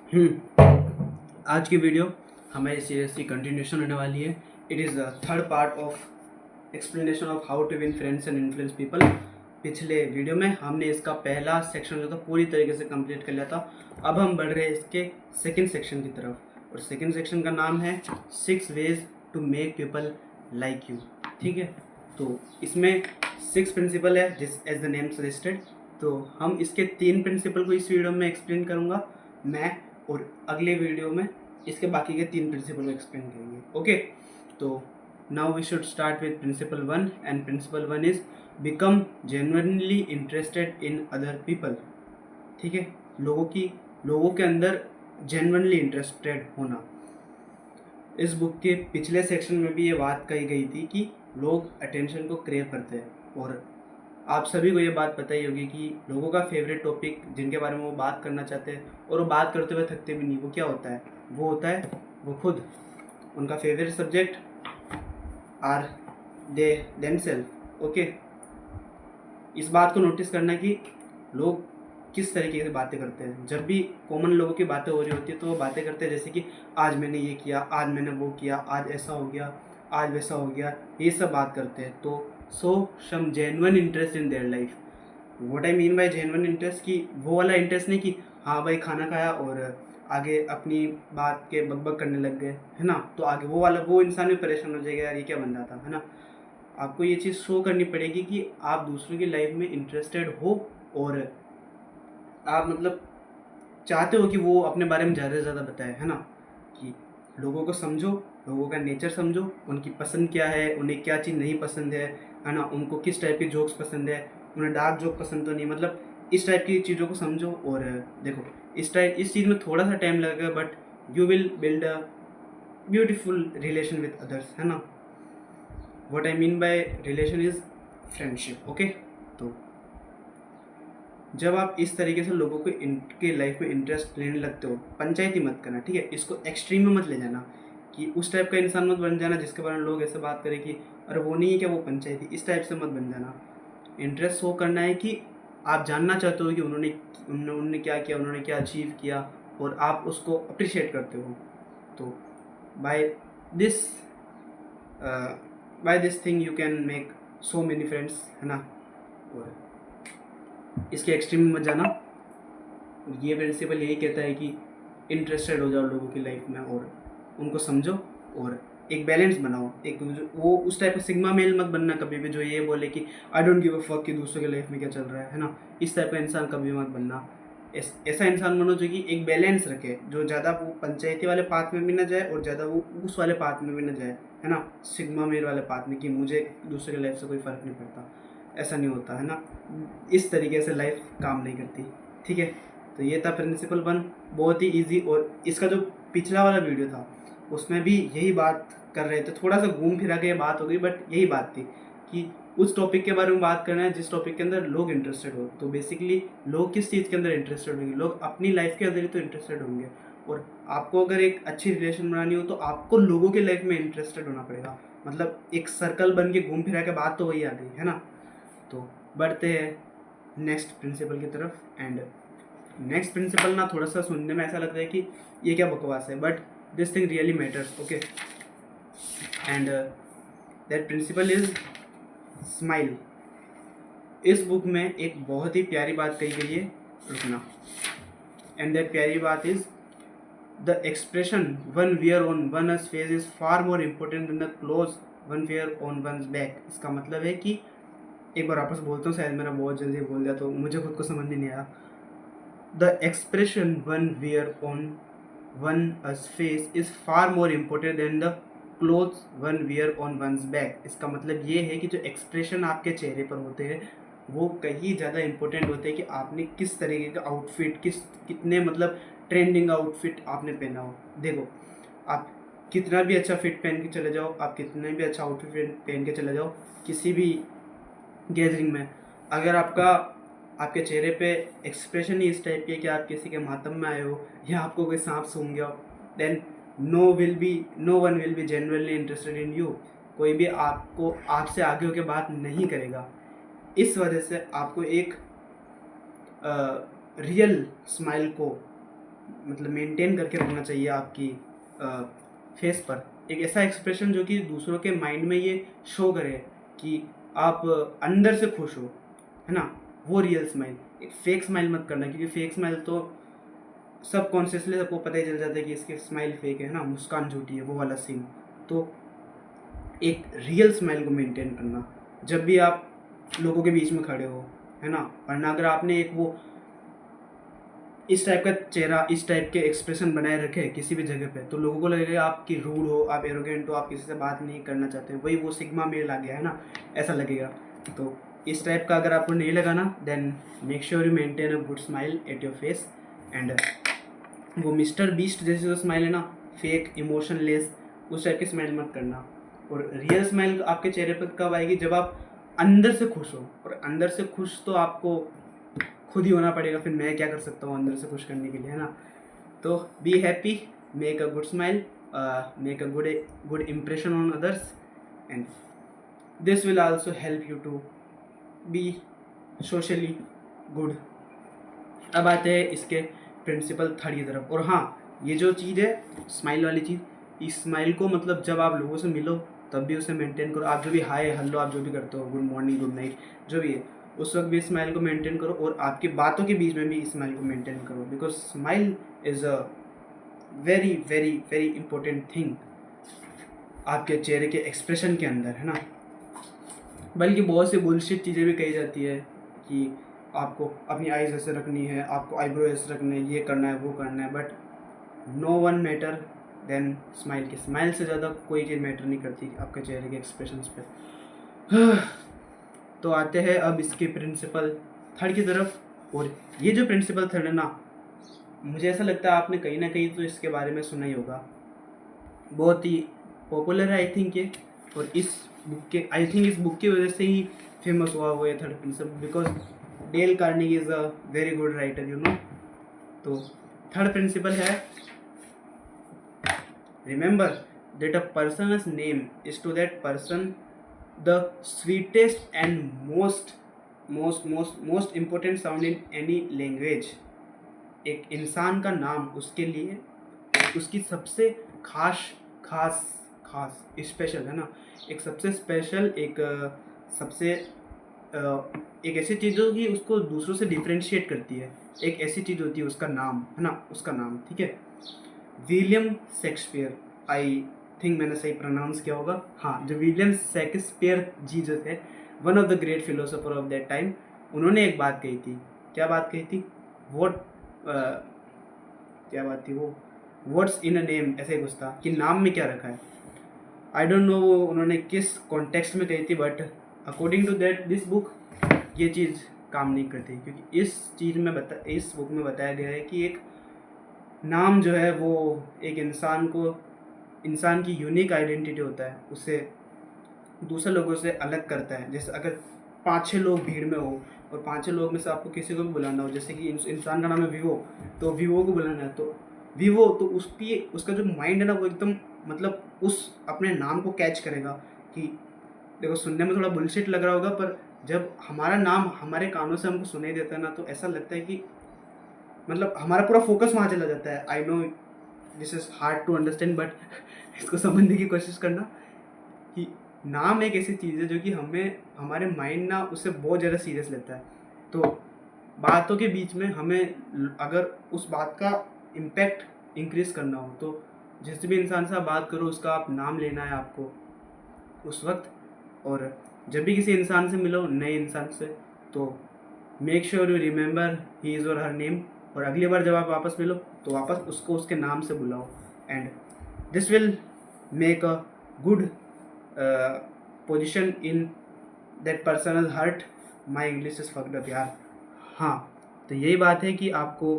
आज की वीडियो हमारी सीरीज की कंटिन्यूशन होने वाली है। It is the third part of explanation of how to win friends and influence people. पिछले वीडियो में हमने इसका पहला सेक्शन जो था पूरी तरीके से कंप्लीट कर लिया था। अब हम बढ़ रहे हैं इसके सेकंड सेक्शन की तरफ, और सेकंड सेक्शन का नाम है 6 ways to make people like you. ठीक है, तो इसमें 6 प्रिंसिपल है जिस एज द नेम सजेस्टेड। तो हम इसके 3 प्रिंसिपल को इस वीडियो में एक्सप्लेन करूँगा मैं, और अगले वीडियो में इसके बाकी के 3 प्रिंसिपल को एक्सप्लेन करेंगे। ओके, तो now we should start with principle 1, and principle 1 is become genuinely interested in other people. ठीक है, लोगों के अंदर जेन्युइनली इंटरेस्टेड होना। इस बुक के पिछले सेक्शन में भी ये बात कही गई थी कि लोग अटेंशन को क्रेव करते हैं, और आप सभी को ये बात पता ही होगी कि लोगों का फेवरेट टॉपिक जिनके बारे में वो बात करना चाहते हैं और वो बात करते हुए थकते भी नहीं, वो क्या होता है? वो होता है वो खुद। उनका favourite subject are they themselves. Okay, इस बात को नोटिस करना कि लोग किस तरीके से बातें करते हैं। जब भी कॉमन लोगों की बातें हो रही होती है तो वो बातें करते हैं जैसे कि आज मैंने ये किया, आज मैंने वो किया, आज ऐसा हो गया, आज वैसा हो गया, ये सब बात करते हैं। तो so some genuine interest in their life. What I mean by genuine interest, कि वो वाला इंटरेस्ट नहीं कि हाँ भाई खाना खाया और आगे अपनी बात के बकबक करने लग गए, है ना, तो आगे वो इंसान भी परेशान हो जाएगा, यार ये क्या बन रहा था, है ना। आपको ये चीज़ शो करनी पड़ेगी कि आप दूसरों की लाइफ में इंटरेस्टेड हो, और आप मतलब चाहते हो कि वो अपने बारे में ज़्यादा से ज़्यादा बताए, है ना। कि लोगों को समझो, लोगों का नेचर समझो, उनकी पसंद क्या है, उन्हें क्या चीज़ नहीं पसंद है ना, उनको किस टाइप के जोक्स पसंद है, उन्हें डार्क जोक पसंद तो नहीं, मतलब इस टाइप की चीज़ों को समझो। और देखो, इस चीज़ में थोड़ा सा टाइम लगेगा, but you will build a beautiful relation with others, है ना। What I mean bye relation is friendship. Okay, तो जब आप इस तरीके से लोगों को इनके लाइफ में इंटरेस्ट लेने लगते हो, पंचायती मत करना, ठीक है। इसको एक्सट्रीम में मत ले जाना कि उस टाइप का इंसान मत बन जाना जिसके बारे में लोग ऐसे बात करें कि अरे वो नहीं है क्या, वो पंचायती, इस टाइप से मत बन जाना। इंटरेस्ट शो करना है कि आप जानना चाहते हो कि उन्होंने क्या किया, उन्होंने क्या अचीव किया, और आप उसको अप्रिशिएट करते हो। तो by this by this thing you can make so many friends, है ना। और इसके एक्सट्रीम में मत जाना। ये प्रिंसिपल यही कहता है कि इंटरेस्टेड हो जाओ लोगों की लाइफ में, और उनको समझो, और एक बैलेंस बनाओ। एक वो उस टाइप का सिग्मा मेल मत बनना कभी भी जो ये बोले कि I don't give a fuck कि दूसरों की लाइफ में क्या चल रहा है ना। इस टाइप का इंसान कभी मत बनना। ऐसा इंसान बनो जो कि एक बैलेंस रखे, जो ज़्यादा वो पंचायती वाले पाथ में भी ना जाए और ज़्यादा वो उस वाले पाथ में भी ना जाए, है ना, सिग्मा मेल वाले पाथ में कि मुझे दूसरे की लाइफ से कोई फ़र्क नहीं पड़ता। ऐसा नहीं होता, है ना। इस तरीके से लाइफ काम नहीं करती। ठीक है, तो ये था प्रिंसिपल 1, बहुत ही इजी। और इसका जो पिछला वाला वीडियो था उसमें भी यही बात कर रहे थे, थोड़ा सा घूम फिरा के बात हो गई, बट यही बात थी कि उस टॉपिक के बारे में बात करना है जिस टॉपिक के अंदर लोग इंटरेस्टेड हो। तो बेसिकली लोग किस चीज़ के अंदर इंटरेस्टेड होंगे? लोग अपनी लाइफ के अंदर ही तो इंटरेस्टेड होंगे। और आपको अगर एक अच्छी रिलेशन बनानी हो तो आपको लोगों के लाइफ में इंटरेस्टेड होना पड़ेगा। मतलब एक सर्कल बन के घूम फिरा के बात तो वही आ गई, है ना। तो बढ़ते हैं नेक्स्ट प्रिंसिपल की तरफ। एंड नेक्स्ट प्रिंसिपल ना थोड़ा सा सुनने में ऐसा लगता है कि ये क्या बकवास है, but this thing really matters. Okay, and that principle is smile. इस बुक में एक बहुत ही प्यारी बात कही गई है, रुकना। एंड दैट प्यारी बात is the expression one wear on वनस face is far more important then the close one wear on वनस back. इसका मतलब है कि, एक बार वापस बोलता हूँ, शायद मेरा बहुत जल्दी बोल दिया तो मुझे खुद को समझ नहीं आया। The expression one wear on one's face is far more important than the clothes one wear on one's back। इसका मतलब ये है कि जो एक्सप्रेशन आपके चेहरे पर होते हैं वो कहीं ज़्यादा इम्पोर्टेंट होते हैं कि आपने किस तरीके का आउटफिट, कितने मतलब ट्रेंडिंग आउटफिट आपने पहना हो। देखो, आप कितना भी अच्छा फिट पहन के चले जाओ, आप कितना भी अच्छा आउटफिट पहन के चले जाओ किसी भी गैदरिंग में, अगर आपके चेहरे पे एक्सप्रेशन ही इस टाइप के कि आप किसी के मातम में आए हो या आपको कोई सांप सूंघ गया हो, then no one will be genuinely interested in you. कोई भी आपको आपसे आगे होकर बात नहीं करेगा। इस वजह से आपको एक रियल स्माइल को मतलब मेंटेन करके रखना चाहिए आपकी फेस पर, एक ऐसा एक्सप्रेशन जो कि दूसरों के माइंड में ये शो करे कि आप अंदर से खुश हो, है ना, वो रियल स्माइल। एक फेक स्माइल मत करना, क्योंकि फेक स्माइल तो सब कॉन्शियसली सबको पता ही चल जाता है कि इसकी स्माइल फेक है ना, मुस्कान झूठी है, वो वाला सीन। तो एक रियल स्माइल को मेंटेन करना जब भी आप लोगों के बीच में खड़े हो, है ना, वरना अगर आपने एक वो इस टाइप का चेहरा, इस टाइप के एक्सप्रेशन बनाए रखे किसी भी जगह पे, तो लोगों को लगेगा आपकी रूड हो, आप एरोगेंट हो, आप किसी से बात नहीं करना चाहते, वही वो सिग्मा मेल आ गया है ना, ऐसा लगेगा। तो इस टाइप का अगर आपको नहीं लगाना, then make sure you maintain a good smile at your face. And वो मिस्टर बीस्ट जैसी जो स्माइल है ना, फेक इमोशनलेस, उस टाइप की स्माइल मत करना। और रियल स्माइल आपके चेहरे पर कब आएगी, जब आप अंदर से खुश हो, और अंदर से खुश तो आपको खुद ही होना पड़ेगा, फिर मैं क्या कर सकता हूँ अंदर से खुश करने के लिए, है ना। तो be happy, make a good smile, make a good impression on others, and this will also help you to be socially good. अब आते हैं इसके प्रिंसिपल थर्ड की तरफ। और हाँ, ये जो चीज़ है स्माइल वाली चीज़, इस स्माइल को मतलब जब आप लोगों से मिलो तब भी उसे मेंटेन करो। आप जो भी हाय हेलो आप जो भी करते हो, गुड मॉर्निंग गुड नाइट जो भी है, उस वक्त भी स्माइल को मेंटेन करो, और आपकी बातों के बीच में भी स्माइल को मेंटेन करो, because smile is a very very very important thing आपके चेहरे के एक्सप्रेशन के अंदर, है ना। बल्कि बहुत सी बुलशिट चीज़ें भी कही जाती है कि आपको अपनी आईज ऐसे रखनी है, आपको आईब्रो ऐसे रखने है, ये करना है वो करना है, but no one matter then smile. की स्माइल से ज़्यादा कोई चीज़ मैटर नहीं करती आपके चेहरे के एक्सप्रेशंस पे। तो आते हैं अब इसके प्रिंसिपल थर्ड की तरफ। और ये जो प्रिंसिपल थर्ड है ना, मुझे ऐसा लगता है आपने कहीं ना कहीं तो इसके बारे में सुना ही होगा, बहुत ही पॉपुलर है आई थिंक ये। और इस बुक के, आई थिंक इस बुक की वजह से ही फेमस हुआ वो ये third principal, because Dale Carnegie is a very good writer, you know. तो थर्ड प्रिंसिपल है, remember that a person's name is to that person the sweetest and most important sound in any language। एक इंसान का नाम उसके लिए उसकी सबसे खास खास खास स्पेशल, है ना, एक सबसे स्पेशल, एक सबसे एक ऐसी चीज़ होगी उसको दूसरों से डिफ्रेंशिएट करती है, एक ऐसी चीज़ होती है उसका नाम, है ना, उसका नाम, ठीक है। विलियम शेक्सपियर, आई थिंक मैंने सही प्रोनाउंस किया होगा, हाँ, जो विलियम शेक्सपियर जी जो थे, one of the great philosopher of that time, उन्होंने एक बात कही थी। क्या बात कही थी? वॉट क्या बात थी वो, व्हाट्स इन अ नेम, ऐसे ही कुछ था कि नाम में क्या रखा है। आई डोंट नो वो उन्होंने किस कॉन्टेक्स्ट में कही थी, but according to that this book ये चीज़ काम नहीं करती, क्योंकि इस बुक में बताया गया है कि एक नाम जो है वो एक इंसान की यूनिक आइडेंटिटी होता है, उसे दूसरे लोगों से अलग करता है। जैसे अगर 5-6 लोग भीड़ में हो और 5-6 लोग में से आपको किसी को भी बुलाना हो, जैसे कि इंसान का नाम है विवो, तो विवो को बुलाना है, तो विवो तो उसका जो माइंड है ना वो एकदम मतलब उस अपने नाम को कैच करेगा कि देखो, सुनने में थोड़ा बुलशिट लग रहा होगा, पर जब हमारा नाम हमारे कानों से हमको सुनाई देता है ना, तो ऐसा लगता है कि मतलब हमारा पूरा फोकस वहाँ चला जाता है। I know this is hard to understand, but इसको समझने की कोशिश करना कि नाम एक ऐसी चीज़ है जो कि हमारे माइंड ना उससे बहुत ज़्यादा सीरियस लेता है। तो बातों के बीच में हमें अगर उस बात का इम्पैक्ट इंक्रीज़ करना हो, तो जिस भी इंसान से आप बात करो उसका आप नाम लेना है आपको उस वक्त। और जब भी किसी इंसान से मिलो, नए इंसान से, तो make sure you remember he is और हर नेम। और अगली बार जब आप वापस मिलो तो वापस उसको उसके नाम से बुलाओ, and this will make a good position in that person is hurt. My English is fucked up यार। हाँ, तो यही बात है कि आपको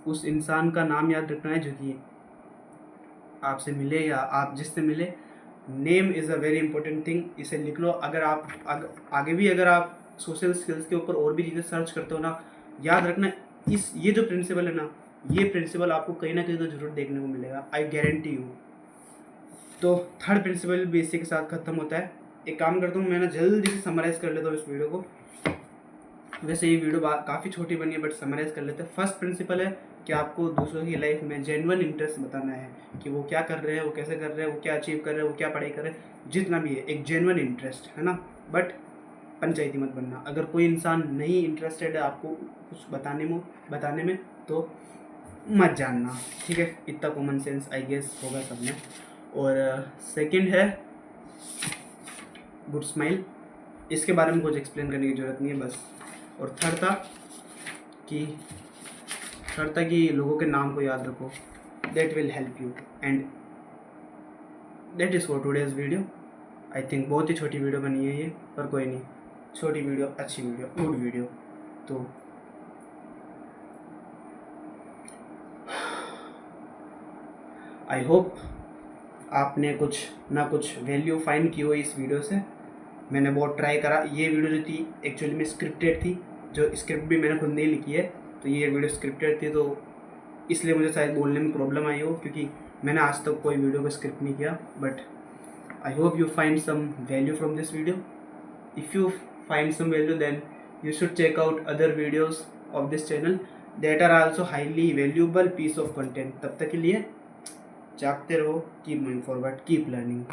उस इंसान का नाम याद रखना है जो कि आपसे मिले या आप जिससे मिले। Name is a very important thing, इसे लिख लो। अगर आप आगे भी अगर आप सोशल स्किल्स के ऊपर और भी चीज़ें सर्च करते हो ना, याद रखना ये जो प्रिंसिपल है ना, ये प्रिंसिपल आपको कहीं ना कहीं तो जरूर देखने को मिलेगा, आई गारंटी यू। तो थर्ड प्रिंसिपल भी इसी के साथ ख़त्म होता है। एक काम करता हूँ, मैं ना जल्दी से समराइज़ कर लेता हूँ इस वीडियो को। वैसे ये वीडियो काफ़ी छोटी बनी है, बट समराइज़ कर लेते हैं। फर्स्ट प्रिंसिपल है कि आपको दूसरों की लाइफ में जेन्युइन इंटरेस्ट बताना है कि वो क्या कर रहे हैं, वो कैसे कर रहे हैं, वो क्या अचीव कर रहे हैं, वो क्या पढ़ाई कर रहे हैं, जितना भी है एक जेन्युइन इंटरेस्ट है ना। बट पंचायती मत बनना। अगर कोई इंसान नहीं इंटरेस्टेड है आपको कुछ बताने में तो मत जानना, ठीक है। इतना कॉमन सेंस आई गेस होगा सब में। और सेकंड है गुड स्माइल, इसके बारे में कुछ एक्सप्लेन करने की ज़रूरत नहीं है बस। और थर्ड था कि लोगों के नाम को याद रखो, that will help you. And that is for today's video. I think बहुत ही छोटी वीडियो बनी है ये, पर कोई नहीं, छोटी वीडियो अच्छी वीडियो, गुड वीडियो। तो आई होप आपने कुछ ना कुछ वैल्यू फाइंड की हो इस वीडियो से। मैंने बहुत ट्राई करा। ये वीडियो जो थी एक्चुअली में स्क्रिप्टेड थी, जो स्क्रिप्ट भी मैंने खुद नहीं लिखी है, तो ये वीडियो स्क्रिप्टेड थी, तो इसलिए मुझे शायद बोलने में प्रॉब्लम आई हो, क्योंकि मैंने आज तक कोई वीडियो को स्क्रिप्ट नहीं किया। But I hope you find some value from this video. If you find some value, then you should check out other videos of this channel that are also highly valuable piece of content. तब तक के लिए जागते रहो, keep moving forward, keep learning.